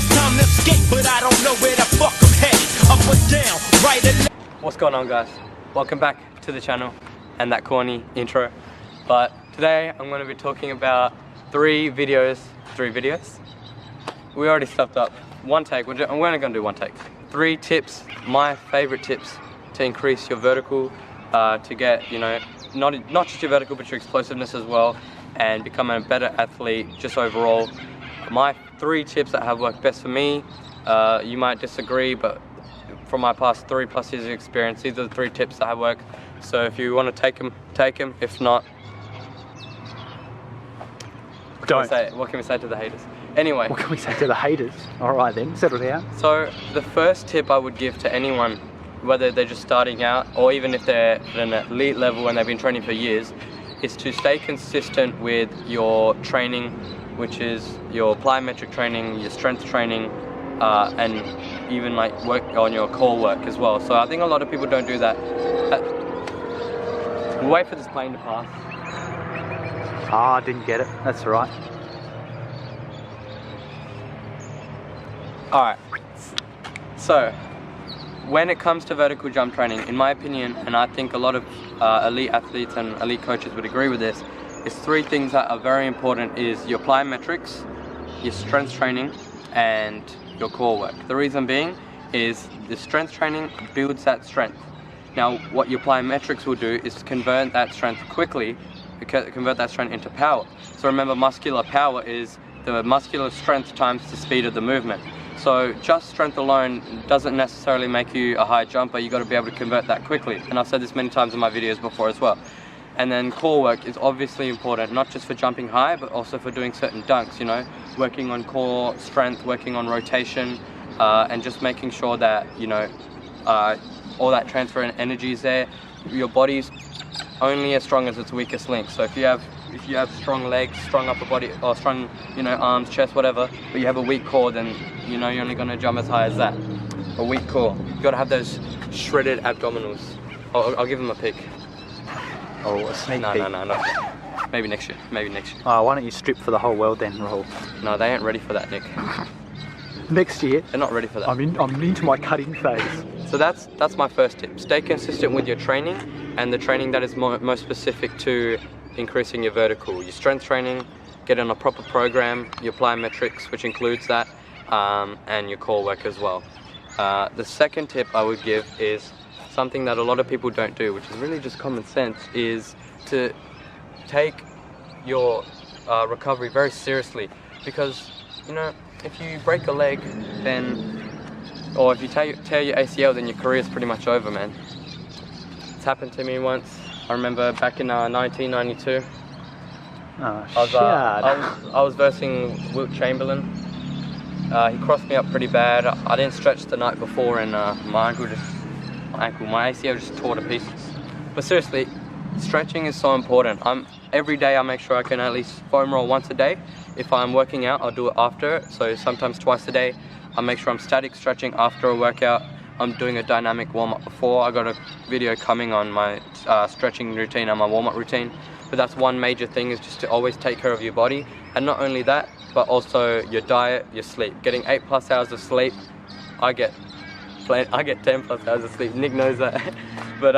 it's time to escape, but I don't know where the fuck I'm headed. Up or down, right or left. What's going on, guys? Welcome back to the channel and that corny intro. But today I'm going to be talking about three videos. We already stuffed up. One take. We're only going to do one take. 3 tips, my favorite tips to increase your vertical, to get, you know, not just your vertical but your explosiveness as well, and become a better athlete just overall. My 3 tips that have worked best for me. You might disagree, but from my past 3+ years of experience, these are the 3 tips that have worked. So if you want to take them, take them. If not, don't. What can we say to the haters? Anyway. What can we say to the haters? Alright then, settle down. So the first tip I would give to anyone, whether they're just starting out or even if they're at an elite level and they've been training for years, is to stay consistent with your training, which is your plyometric training, your strength training, and even like work on your core work as well. So I think a lot of people don't do that. We'll wait for this plane to pass. Ah, didn't get it. That's right. Alright, so when it comes to vertical jump training, in my opinion, and I think a lot of elite athletes and elite coaches would agree with this, is 3 things that are very important: is your plyometrics, your strength training, and your core work. The reason being is the strength training builds that strength. Now what your plyometrics will do is convert that strength quickly, convert that strength into power. So remember, muscular power is the muscular strength times the speed of the movement. So just strength alone doesn't necessarily make you a high jumper. You got to be able to convert that quickly, and I've said this many times in my videos before as well. And then core work is obviously important, not just for jumping high but also for doing certain dunks, you know, working on core strength, working on rotation, and just making sure that, you know, all that transfer and energy is there. Your body's only as strong as its weakest link. So if you have strong legs, strong upper body, or strong, you know, arms, chest, whatever, but you have a weak core, then you know you're only going to jump as high as that. A weak core. You got to have those shredded abdominals. I'll give them a pick. Oh, a sneak peek. No. Maybe next year. Maybe next year. Oh, why don't you strip for the whole world then, Rahul? No, they ain't ready for that, Nick. Next year? They're not ready for that. I'm into my cutting phase. So that's my first tip. Stay consistent with your training, and the training that is most specific to increasing your vertical. Your strength training, get on a proper program, your plyometrics, which includes that, and your core work as well. The second tip I would give is something that a lot of people don't do, which is really just common sense, is to take your recovery very seriously. Because, you know, if you break a leg, then, or if you tear your ACL, then your career is pretty much over, man. It's happened to me once. I remember back in 1992. I was versing Wilt Chamberlain. He crossed me up pretty bad. I didn't stretch the night before, and my ACL just tore to pieces. But seriously, stretching is so important. Every day I make sure I can at least foam roll once a day. If I'm working out, I'll do it after. So sometimes twice a day. I make sure I'm static stretching after a workout. I'm doing a dynamic warm-up before. I got a video coming on my stretching routine and my warm-up routine. But that's one major thing, is just to always take care of your body. And not only that, but also your diet, your sleep. Getting 8+ hours of sleep. I get 10+ hours of sleep. Nick knows that. But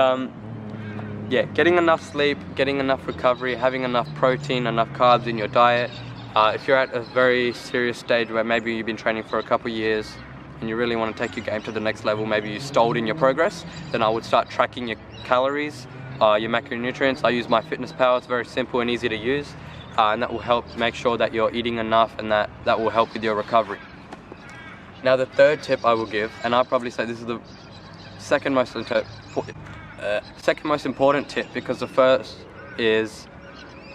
yeah, getting enough sleep, getting enough recovery, having enough protein, enough carbs in your diet. If you're at a very serious stage where maybe you've been training for a couple years and you really want to take your game to the next level, maybe you stalled in your progress, then I would start tracking your calories, your macronutrients. I use MyFitnessPal. It's very simple and easy to use, and that will help make sure that you're eating enough, and that will help with your recovery. Now the third tip I will give, and I'll probably say this is the second most important tip, because the first is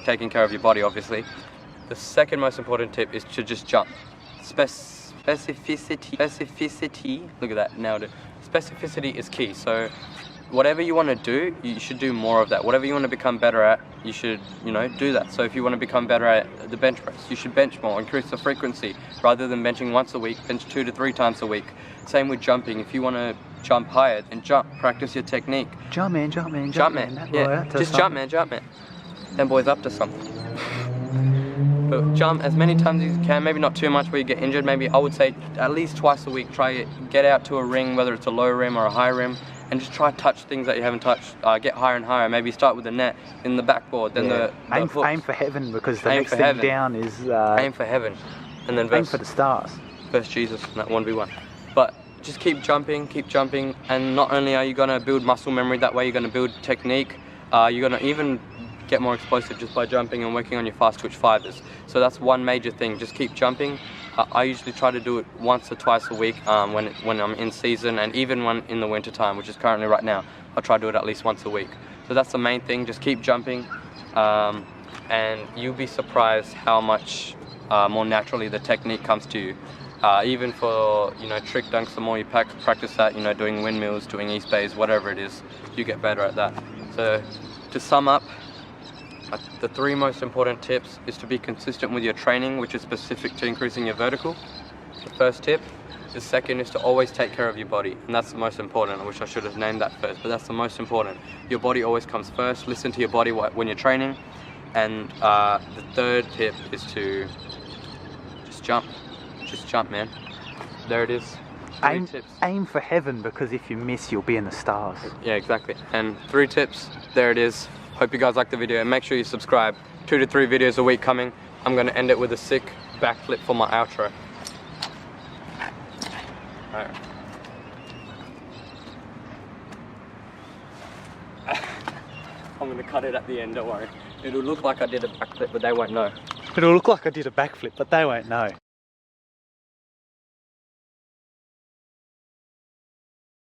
taking care of your body, obviously. The second most important tip is to just jump. Specificity, look at that, nailed it. Specificity is key. So whatever you want to do, you should do more of that. Whatever you want to become better at, you should, you know, do that. So if you want to become better at the bench press, you should bench more, increase the frequency. Rather than benching once a week, bench 2 to 3 times a week. Same with jumping. If you want to jump higher, then jump. Practice your technique. Jump man. Yeah, just jump man. Them boys up to something. But jump as many times as you can, maybe not too much where you get injured. Maybe I would say at least twice a week, try it, get out to a ring, whether it's a low rim or a high rim, and just try to touch things that you haven't touched. Get higher and higher. Maybe start with the net, in the backboard, then the hooks. Aim for heaven, because the next thing down is... aim for heaven. And then aim for the stars. Verse Jesus in that 1v1. But just keep jumping, and not only are you going to build muscle memory that way, you're going to build technique, you're going to even get more explosive just by jumping and working on your fast twitch fibers. So that's one major thing, just keep jumping. I usually try to do it once or twice a week when I'm in season, and even when in the winter time, which is currently right now, I try to do it at least once a week. So that's the main thing, just keep jumping, and you'll be surprised how much more naturally the technique comes to you. Even for, you know, trick dunks, the more you practice that, you know, doing windmills, doing east bays, whatever it is, you get better at that. So to sum up, the 3 most important tips is to be consistent with your training, which is specific to increasing your vertical. The first tip. The second is to always take care of your body, and that's the most important. I wish I should have named that first, but that's the most important. Your body always comes first. Listen to your body when you're training. And the third tip is to just jump. Just jump, man. There it is. 3 tips. Aim for heaven, because if you miss, you'll be in the stars. Yeah, exactly. And 3 tips. There it is. Hope you guys liked the video, and make sure you subscribe. 2 to 3 videos a week coming. I'm going to end it with a sick backflip for my outro. Alright. I'm going to cut it at the end, don't worry. It'll look like I did a backflip, but they won't know. It'll look like I did a backflip, but they won't know.